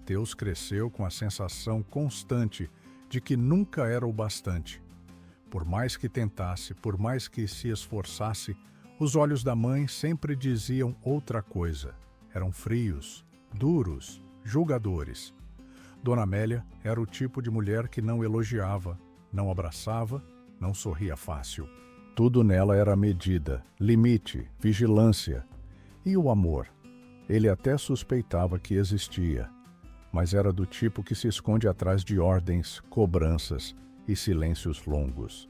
Mateus cresceu com a sensação constante de que nunca era o bastante. Por mais que tentasse, por mais que se esforçasse, os olhos da mãe sempre diziam outra coisa. Eram frios, duros, julgadores. Dona Amélia era o tipo de mulher que não elogiava, não abraçava, não sorria fácil. Tudo nela era medida, limite, vigilância. E o amor? Ele até suspeitava que existia, mas era do tipo que se esconde atrás de ordens, cobranças e silêncios longos.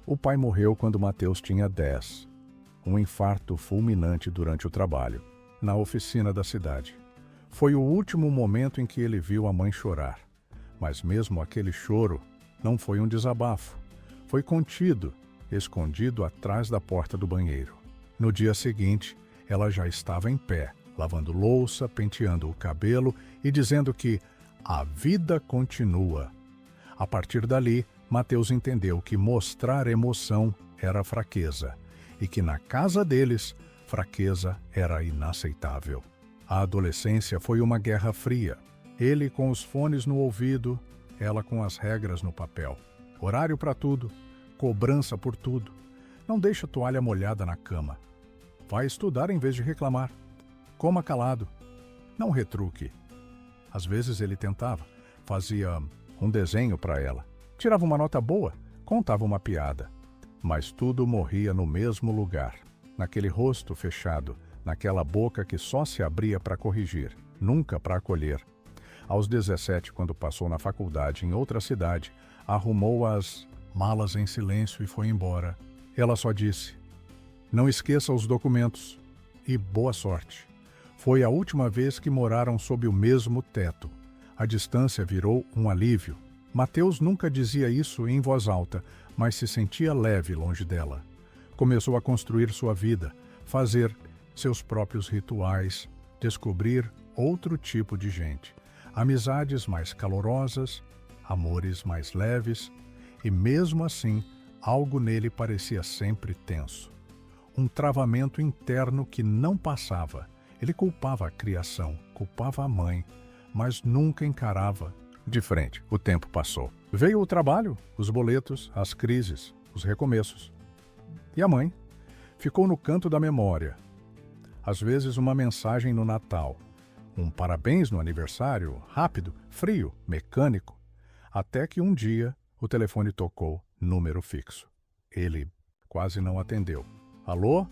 O pai morreu quando Mateus tinha 10. Um infarto fulminante durante o trabalho, na oficina da cidade. Foi o último momento em que ele viu a mãe chorar. Mas mesmo aquele choro não foi um desabafo. Foi contido, escondido atrás da porta do banheiro. No dia seguinte, ela já estava em pé, lavando louça, penteando o cabelo e dizendo que a vida continua. A partir dali, Mateus entendeu que mostrar emoção era fraqueza e que na casa deles, fraqueza era inaceitável. A adolescência foi uma guerra fria. Ele com os fones no ouvido, ela com as regras no papel. Horário para tudo, cobrança por tudo. Não deixa a toalha molhada na cama. Vai estudar em vez de reclamar. Coma calado. Não retruque. Às vezes ele tentava, fazia um desenho para ela. Tirava uma nota boa, contava uma piada. Mas tudo morria no mesmo lugar, naquele rosto fechado, naquela boca que só se abria para corrigir, nunca para acolher. Aos 17, quando passou na faculdade em outra cidade, arrumou as malas em silêncio e foi embora. Ela só disse: "Não esqueça os documentos e boa sorte." Foi a última vez que moraram sob o mesmo teto. A distância virou um alívio. Mateus nunca dizia isso em voz alta, mas se sentia leve longe dela. Começou a construir sua vida, fazer seus próprios rituais, descobrir outro tipo de gente. Amizades mais calorosas, amores mais leves, e mesmo assim, algo nele parecia sempre tenso. Um travamento interno que não passava. Ele culpava a criação, culpava a mãe, mas nunca encarava de frente. O tempo passou. Veio o trabalho, os boletos, as crises, os recomeços. E a mãe? Ficou no canto da memória. Às vezes uma mensagem no Natal, um parabéns no aniversário, rápido, frio, mecânico. Até que um dia o telefone tocou, número fixo. Ele quase não atendeu. Alô?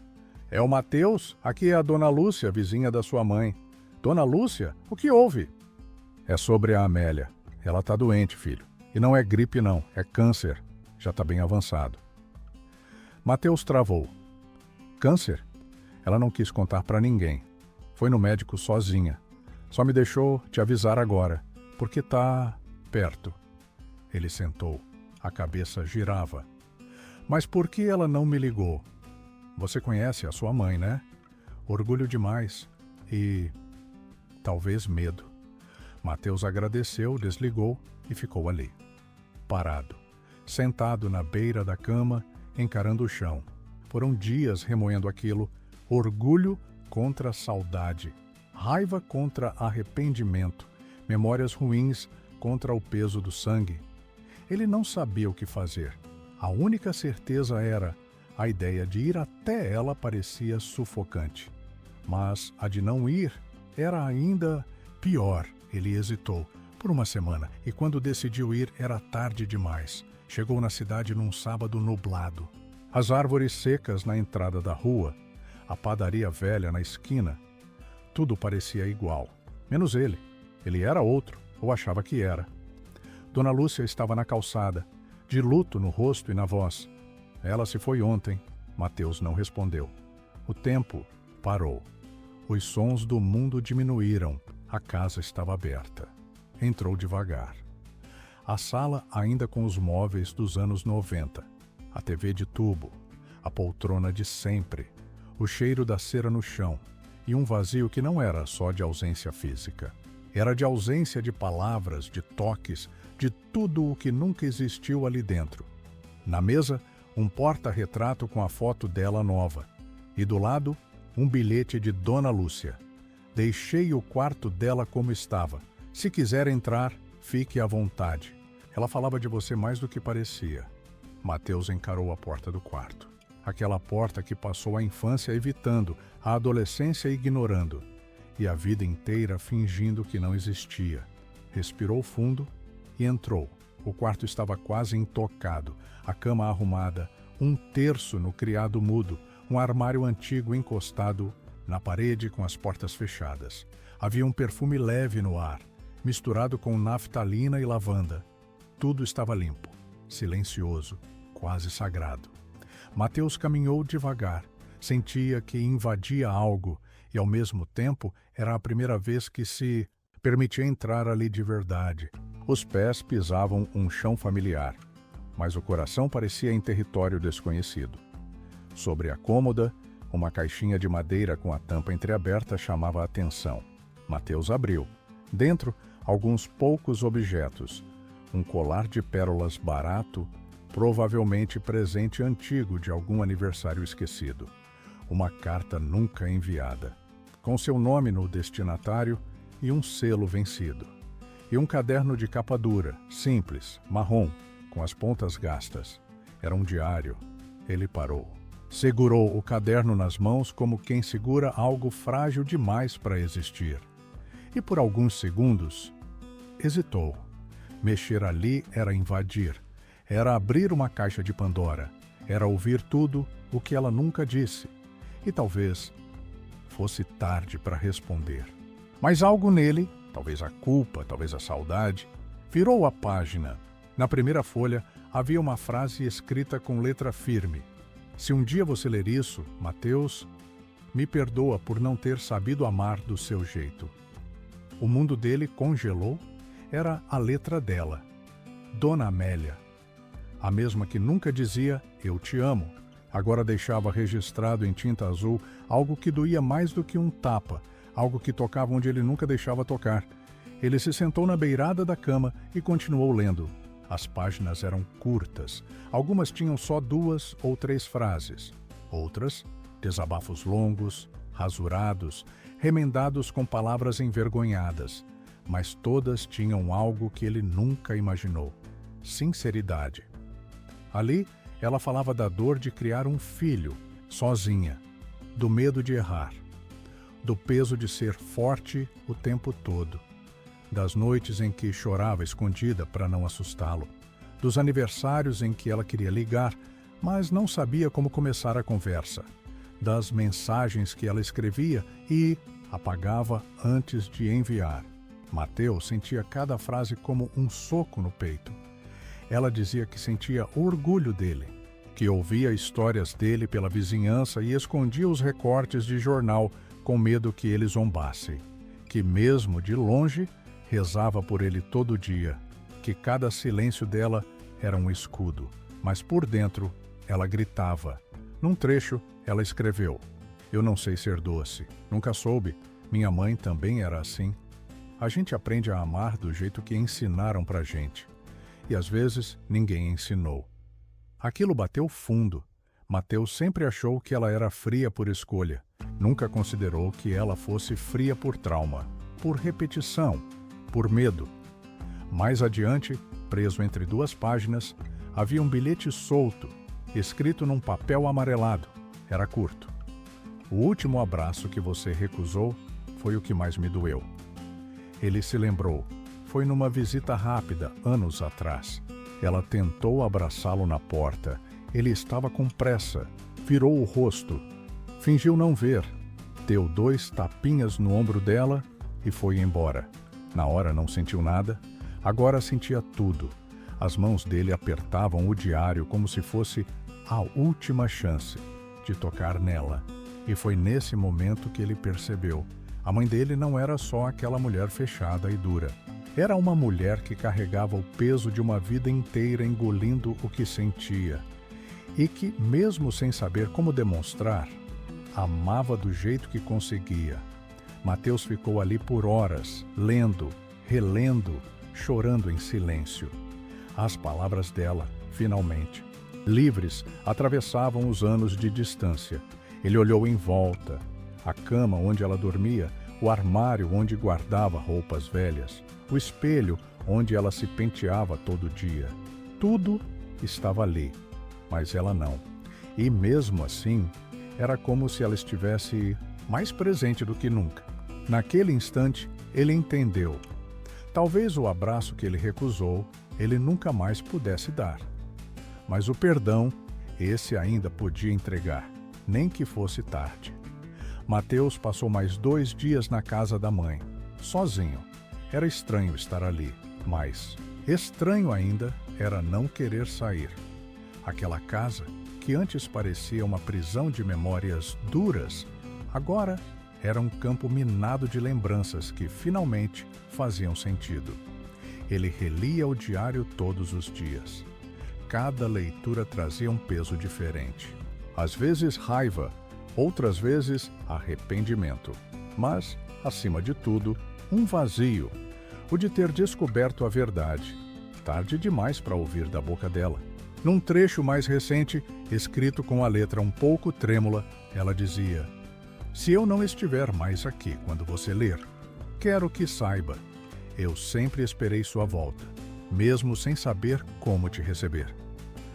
É o Mateus? Aqui é a Dona Lúcia, vizinha da sua mãe. Dona Lúcia? O que houve? É sobre a Amélia. Ela está doente, filho. E não é gripe não, é câncer. Já está bem avançado. Mateus travou. Câncer? Ela não quis contar para ninguém. Foi no médico sozinha. Só me deixou te avisar agora, porque está perto. Ele sentou. A cabeça girava. Mas por que ela não me ligou? Você conhece a sua mãe, né? Orgulho demais e talvez medo. Mateus agradeceu, desligou e ficou ali, parado, sentado na beira da cama, encarando o chão. Foram dias remoendo aquilo, orgulho contra saudade, raiva contra arrependimento, memórias ruins contra o peso do sangue. Ele não sabia o que fazer. A única certeza era a ideia de ir até ela parecia sufocante. Mas a de não ir era ainda pior. Ele hesitou por uma semana e quando decidiu ir era tarde demais. Chegou na cidade num sábado nublado. As árvores secas na entrada da rua, a padaria velha na esquina. Tudo parecia igual, menos ele. Ele era outro, ou achava que era. Dona Lúcia estava na calçada, de luto no rosto e na voz. Ela se foi ontem. Mateus não respondeu. O tempo parou. Os sons do mundo diminuíram. A casa estava aberta. Entrou devagar. A sala ainda com os móveis dos anos 90. A TV de tubo. A poltrona de sempre. O cheiro da cera no chão. E um vazio que não era só de ausência física. Era de ausência de palavras, de toques, de tudo o que nunca existiu ali dentro. Na mesa, um porta-retrato com a foto dela nova. E do lado, um bilhete de Dona Lúcia. Deixei o quarto dela como estava. Se quiser entrar, fique à vontade. Ela falava de você mais do que parecia. Mateus encarou a porta do quarto. Aquela porta que passou a infância evitando, a adolescência ignorando, e a vida inteira fingindo que não existia. Respirou fundo e entrou. O quarto estava quase intocado, a cama arrumada, um terço no criado mudo, um armário antigo encostado na parede com as portas fechadas. Havia um perfume leve no ar, misturado com naftalina e lavanda. Tudo estava limpo, silencioso, quase sagrado. Mateus caminhou devagar, sentia que invadia algo e, ao mesmo tempo, era a primeira vez que se permitia entrar ali de verdade. Os pés pisavam um chão familiar, mas o coração parecia em território desconhecido. Sobre a cômoda, uma caixinha de madeira com a tampa entreaberta chamava a atenção. Mateus abriu. Dentro, alguns poucos objetos. Um colar de pérolas barato, provavelmente presente antigo de algum aniversário esquecido. Uma carta nunca enviada, com seu nome no destinatário e um selo vencido. E um caderno de capa dura, simples, marrom, com as pontas gastas. Era um diário. Ele parou. Segurou o caderno nas mãos como quem segura algo frágil demais para existir. E por alguns segundos, hesitou. Mexer ali era invadir. Era abrir uma caixa de Pandora. Era ouvir tudo o que ela nunca disse. E talvez fosse tarde para responder. Mas algo nele, talvez a culpa, talvez a saudade, virou a página. Na primeira folha havia uma frase escrita com letra firme. Se um dia você ler isso, Mateus, me perdoa por não ter sabido amar do seu jeito. O mundo dele congelou. Era a letra dela, Dona Amélia. A mesma que nunca dizia, eu te amo. Agora deixava registrado em tinta azul algo que doía mais do que um tapa, algo que tocava onde ele nunca deixava tocar. Ele se sentou na beirada da cama e continuou lendo. As páginas eram curtas. Algumas tinham só 2 ou 3 frases. Outras, desabafos longos, rasurados, remendados com palavras envergonhadas. Mas todas tinham algo que ele nunca imaginou: sinceridade. Ali, ela falava da dor de criar um filho, sozinha, do medo de errar, do peso de ser forte o tempo todo, das noites em que chorava escondida para não assustá-lo, dos aniversários em que ela queria ligar, mas não sabia como começar a conversa, das mensagens que ela escrevia e apagava antes de enviar. Mateus sentia cada frase como um soco no peito. Ela dizia que sentia orgulho dele, que ouvia histórias dele pela vizinhança e escondia os recortes de jornal com medo que ele zombasse, que mesmo de longe rezava por ele todo dia, que cada silêncio dela era um escudo, mas por dentro ela gritava. Num trecho, ela escreveu: eu não sei ser doce, nunca soube, minha mãe também era assim. A gente aprende a amar do jeito que ensinaram pra gente. E às vezes ninguém ensinou. Aquilo bateu fundo. Mateus sempre achou que ela era fria por escolha. Nunca considerou que ela fosse fria por trauma, por repetição, por medo. Mais adiante, preso entre 2 páginas, havia um bilhete solto, escrito num papel amarelado. Era curto. O último abraço que você recusou foi o que mais me doeu. Ele se lembrou. Foi numa visita rápida, anos atrás. Ela tentou abraçá-lo na porta. Ele estava com pressa. Virou o rosto. Fingiu não ver. Deu 2 tapinhas no ombro dela e foi embora. Na hora não sentiu nada. Agora sentia tudo. As mãos dele apertavam o diário como se fosse a última chance de tocar nela. E foi nesse momento que ele percebeu. A mãe dele não era só aquela mulher fechada e dura. Era uma mulher que carregava o peso de uma vida inteira engolindo o que sentia. E que, mesmo sem saber como demonstrar, amava do jeito que conseguia. Mateus ficou ali por horas, lendo, relendo, chorando em silêncio. As palavras dela, finalmente, livres, atravessavam os anos de distância. Ele olhou em volta. A cama onde ela dormia, o armário onde guardava roupas velhas, o espelho onde ela se penteava todo dia. Tudo estava ali, mas ela não. E mesmo assim, era como se ela estivesse mais presente do que nunca. Naquele instante, ele entendeu. Talvez o abraço que ele recusou, ele nunca mais pudesse dar. Mas o perdão, esse ainda podia entregar, nem que fosse tarde. Mateus passou mais 2 dias na casa da mãe, sozinho. Era estranho estar ali, mas estranho ainda era não querer sair. Aquela casa, que antes parecia uma prisão de memórias duras, agora era um campo minado de lembranças que finalmente faziam sentido. Ele relia o diário todos os dias. Cada leitura trazia um peso diferente. Às vezes raiva, outras vezes arrependimento. Mas, acima de tudo, um vazio, o de ter descoberto a verdade. Tarde demais para ouvir da boca dela. Num trecho mais recente, escrito com a letra um pouco trêmula, ela dizia: "Se eu não estiver mais aqui quando você ler, quero que saiba, eu sempre esperei sua volta, mesmo sem saber como te receber."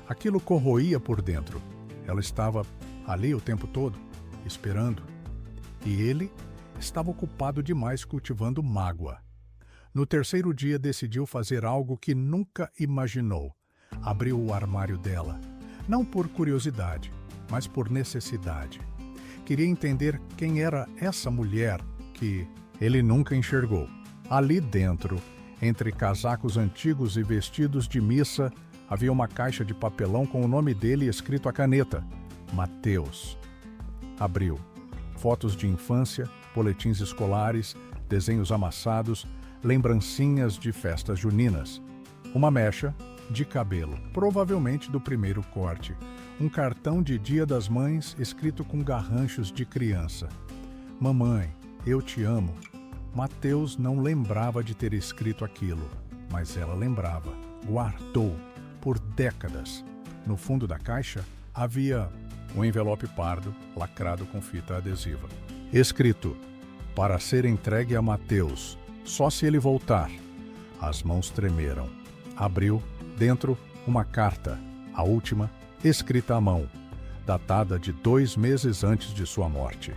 Aquilo corroía por dentro. Ela estava ali o tempo todo, esperando. E ele estava ocupado demais cultivando mágoa. No terceiro dia decidiu fazer algo que nunca imaginou. Abriu o armário dela, não por curiosidade, mas por necessidade. Queria entender quem era essa mulher que ele nunca enxergou. Ali dentro, entre casacos antigos e vestidos de missa, havia uma caixa de papelão com o nome dele escrito a caneta: Mateus. Abriu. Fotos de infância, boletins escolares, desenhos amassados, lembrancinhas de festas juninas. Uma mecha de cabelo, provavelmente do primeiro corte. Um cartão de Dia das Mães escrito com garranchos de criança. "Mamãe, eu te amo." Mateus não lembrava de ter escrito aquilo, mas ela lembrava. Guardou por décadas. No fundo da caixa havia um envelope pardo lacrado com fita adesiva. Escrito: "Para ser entregue a Mateus, só se ele voltar." As mãos tremeram. Abriu. Dentro, uma carta, a última, escrita à mão, datada de 2 meses antes de sua morte.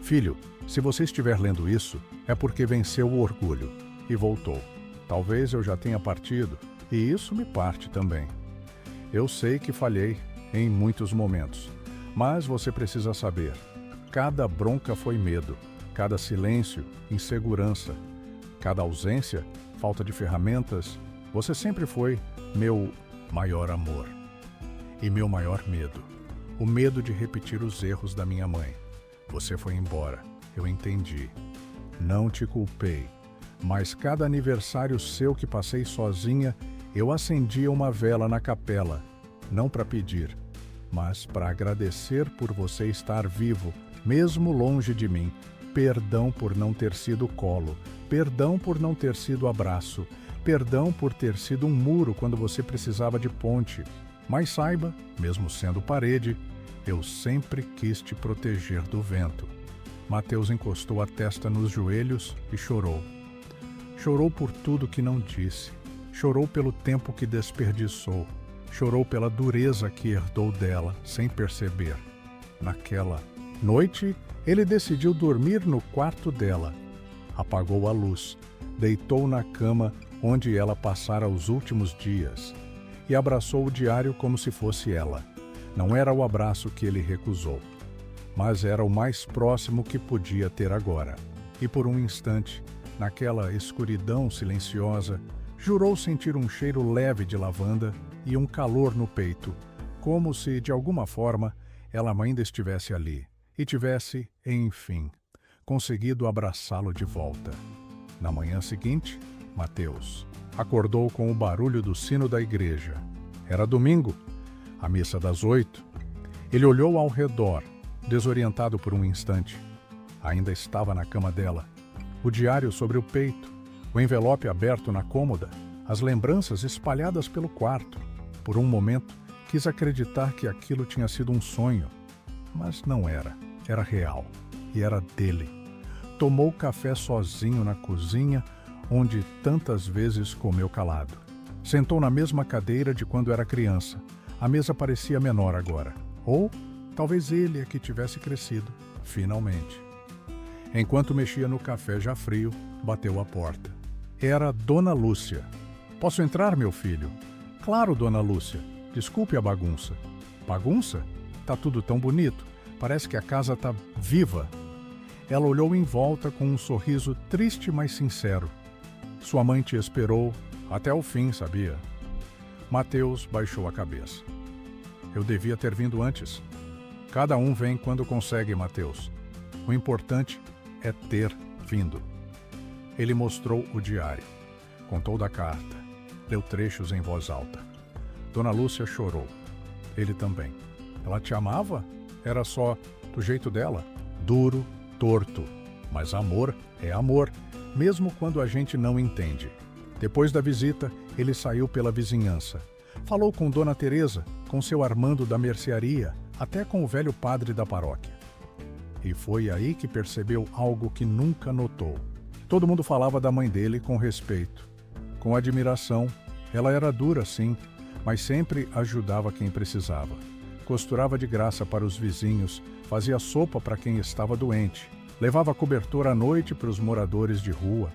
"Filho, se você estiver lendo isso, é porque venceu o orgulho e voltou. Talvez eu já tenha partido, e isso me parte também. Eu sei que falhei em muitos momentos, mas você precisa saber, cada bronca foi medo, cada silêncio, insegurança, cada ausência, falta de ferramentas. Você sempre foi meu maior amor e meu maior medo. O medo de repetir os erros da minha mãe. Você foi embora, eu entendi. Não te culpei, mas cada aniversário seu que passei sozinha, eu acendia uma vela na capela, não para pedir, mas para agradecer por você estar vivo, mesmo longe de mim. Perdão por não ter sido colo, perdão por não ter sido abraço, perdão por ter sido um muro quando você precisava de ponte. Mas saiba, mesmo sendo parede, eu sempre quis te proteger do vento." Mateus encostou a testa nos joelhos e chorou. Chorou por tudo que não disse. Chorou pelo tempo que desperdiçou. Chorou pela dureza que herdou dela, sem perceber. Naquela noite, ele decidiu dormir no quarto dela. Apagou a luz, deitou na cama onde ela passara os últimos dias, e abraçou o diário como se fosse ela. Não era o abraço que ele recusou, mas era o mais próximo que podia ter agora. E por um instante, naquela escuridão silenciosa, jurou sentir um cheiro leve de lavanda e um calor no peito, como se, de alguma forma, ela ainda estivesse ali e tivesse, enfim, conseguido abraçá-lo de volta. Na manhã seguinte, Mateus acordou com o barulho do sino da igreja. Era domingo, a missa das 8. Ele olhou ao redor, desorientado por um instante. Ainda estava na cama dela, o diário sobre o peito, o envelope aberto na cômoda, as lembranças espalhadas pelo quarto. Por um momento, quis acreditar que aquilo tinha sido um sonho, mas não era. Era real, e era dele. Tomou café sozinho na cozinha, onde tantas vezes comeu calado. Sentou na mesma cadeira de quando era criança. A mesa parecia menor agora. Ou talvez ele é que tivesse crescido, finalmente. Enquanto mexia no café já frio, bateu à porta. Era Dona Lúcia. "Posso entrar, meu filho?" "Claro, Dona Lúcia. Desculpe a bagunça." "Bagunça? Tá tudo tão bonito. Parece que a casa tá viva." Ela olhou em volta com um sorriso triste, mas sincero. "Sua mãe te esperou até o fim, sabia?" Mateus baixou a cabeça. "Eu devia ter vindo antes." "Cada um vem quando consegue, Mateus. O importante é ter vindo." Ele mostrou o diário. Contou da carta. Leu trechos em voz alta. Dona Lúcia chorou. Ele também. Ela te amava? Era só do jeito dela? Duro, torto. Mas amor é amor, mesmo quando a gente não entende. Depois da visita, ele saiu pela vizinhança. Falou com Dona Teresa, com seu Armando da mercearia, até com o velho padre da paróquia. E foi aí que percebeu algo que nunca notou. Todo mundo falava da mãe dele com respeito, com admiração. Ela era dura, sim, mas sempre ajudava quem precisava. Costurava de graça para os vizinhos, fazia sopa para quem estava doente, levava cobertor à noite para os moradores de rua.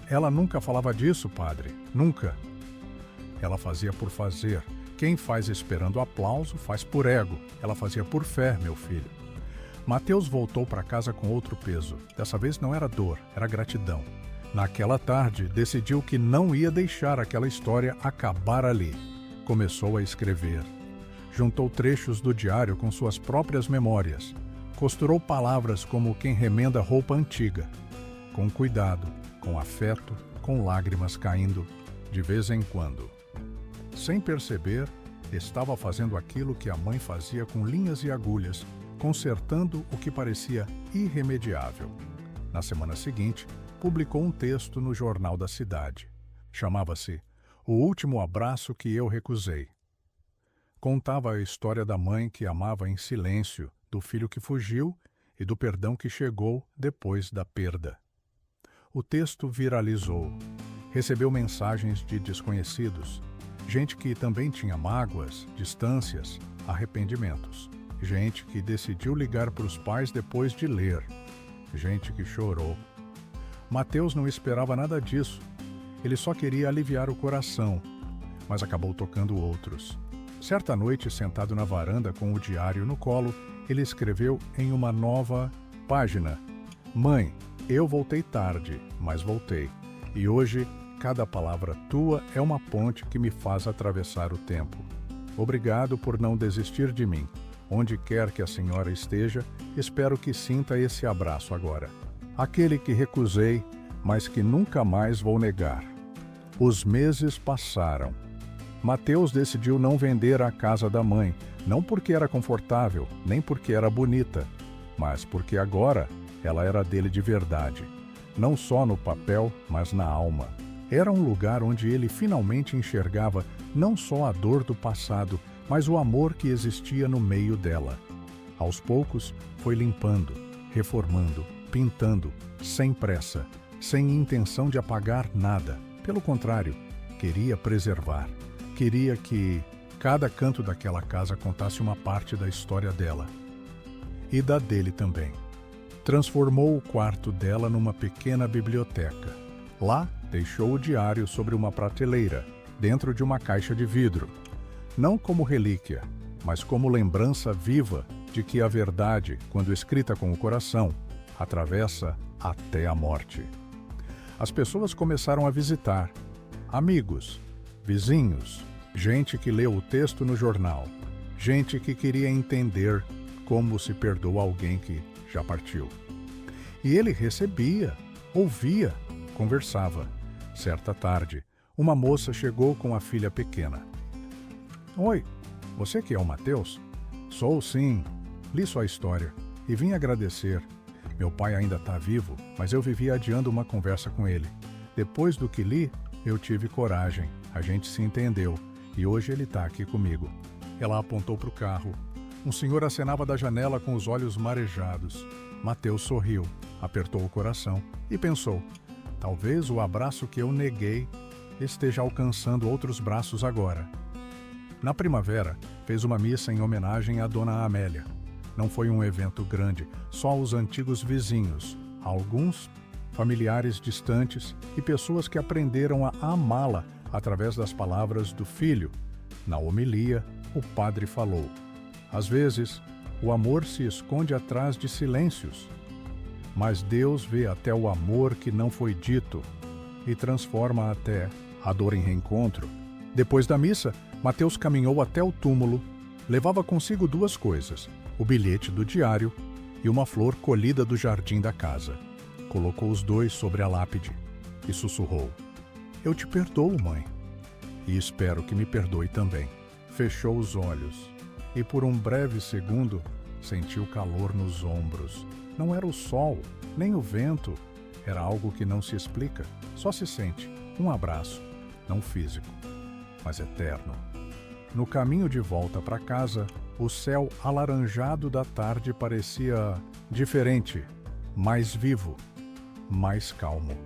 Ela nunca falava disso, padre, nunca. Ela fazia por fazer. Quem faz esperando aplauso, faz por ego. Ela fazia por fé, meu filho. Mateus voltou para casa com outro peso. Dessa vez não era dor, era gratidão. Naquela tarde, decidiu que não ia deixar aquela história acabar ali. Começou a escrever. Juntou trechos do diário com suas próprias memórias. Costurou palavras como quem remenda roupa antiga. Com cuidado, com afeto, com lágrimas caindo, de vez em quando. Sem perceber, estava fazendo aquilo que a mãe fazia com linhas e agulhas, consertando o que parecia irremediável. Na semana seguinte, publicou um texto no jornal da cidade. Chamava-se "O Último Abraço que Eu Recusei". Contava a história da mãe que amava em silêncio, do filho que fugiu e do perdão que chegou depois da perda. O texto viralizou. Recebeu mensagens de desconhecidos, gente que também tinha mágoas, distâncias, arrependimentos. Gente que decidiu ligar para os pais depois de ler. Gente que chorou. Mateus não esperava nada disso. Ele só queria aliviar o coração, mas acabou tocando outros. Certa noite, sentado na varanda com o diário no colo, ele escreveu em uma nova página: "Mãe, eu voltei tarde, mas voltei. E hoje, cada palavra tua é uma ponte que me faz atravessar o tempo. Obrigado por não desistir de mim. Onde quer que a senhora esteja, espero que sinta esse abraço agora. Aquele que recusei, mas que nunca mais vou negar." Os meses passaram. Mateus decidiu não vender a casa da mãe, não porque era confortável, nem porque era bonita, mas porque agora ela era dele de verdade. Não só no papel, mas na alma. Era um lugar onde ele finalmente enxergava não só a dor do passado, mas o amor que existia no meio dela. Aos poucos, foi limpando, reformando, pintando, sem pressa, sem intenção de apagar nada. Pelo contrário, queria preservar. Queria que cada canto daquela casa contasse uma parte da história dela. E da dele também. Transformou o quarto dela numa pequena biblioteca. Lá, deixou o diário sobre uma prateleira, dentro de uma caixa de vidro. Não como relíquia, mas como lembrança viva de que a verdade, quando escrita com o coração, atravessa até a morte. As pessoas começaram a visitar. Amigos, vizinhos, gente que leu o texto no jornal, gente que queria entender como se perdoa alguém que já partiu. E ele recebia, ouvia, conversava. Certa tarde, uma moça chegou com a filha pequena. "Oi, você que é o Mateus?" "Sou, sim. Li sua história e vim agradecer. Meu pai ainda está vivo, mas eu vivia adiando uma conversa com ele. Depois do que li, eu tive coragem, a gente se entendeu e hoje ele está aqui comigo." Ela apontou para o carro. Um senhor acenava da janela com os olhos marejados. Mateus sorriu, apertou o coração e pensou: Talvez o abraço que eu neguei esteja alcançando outros braços agora. Na primavera, fez uma missa em homenagem à Dona Amélia. Não foi um evento grande, só os antigos vizinhos, alguns familiares distantes e pessoas que aprenderam a amá-la através das palavras do filho. Na homilia, o padre falou: às vezes, o amor se esconde atrás de silêncios, mas Deus vê até o amor que não foi dito e transforma até a dor em reencontro. Depois da missa, Mateus caminhou até o túmulo. Levava consigo duas coisas: o bilhete do diário e uma flor colhida do jardim da casa. Colocou os dois sobre a lápide e sussurrou: eu te perdoo, mãe, e espero que me perdoe também. Fechou os olhos e por um breve segundo sentiu calor nos ombros. Não era o sol, nem o vento. Era algo que não se explica, só se sente. Um abraço, não físico, mas eterno. No caminho de volta para casa, o céu alaranjado da tarde parecia diferente, mais vivo, mais calmo.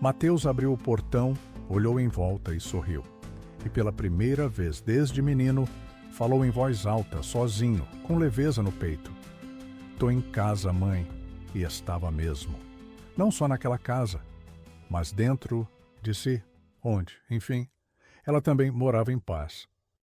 Mateus abriu o portão, olhou em volta e sorriu. E pela primeira vez desde menino, falou em voz alta, sozinho, com leveza no peito: tô em casa, mãe. E estava mesmo. Não só naquela casa, mas dentro de si, onde, enfim, ela também morava em paz.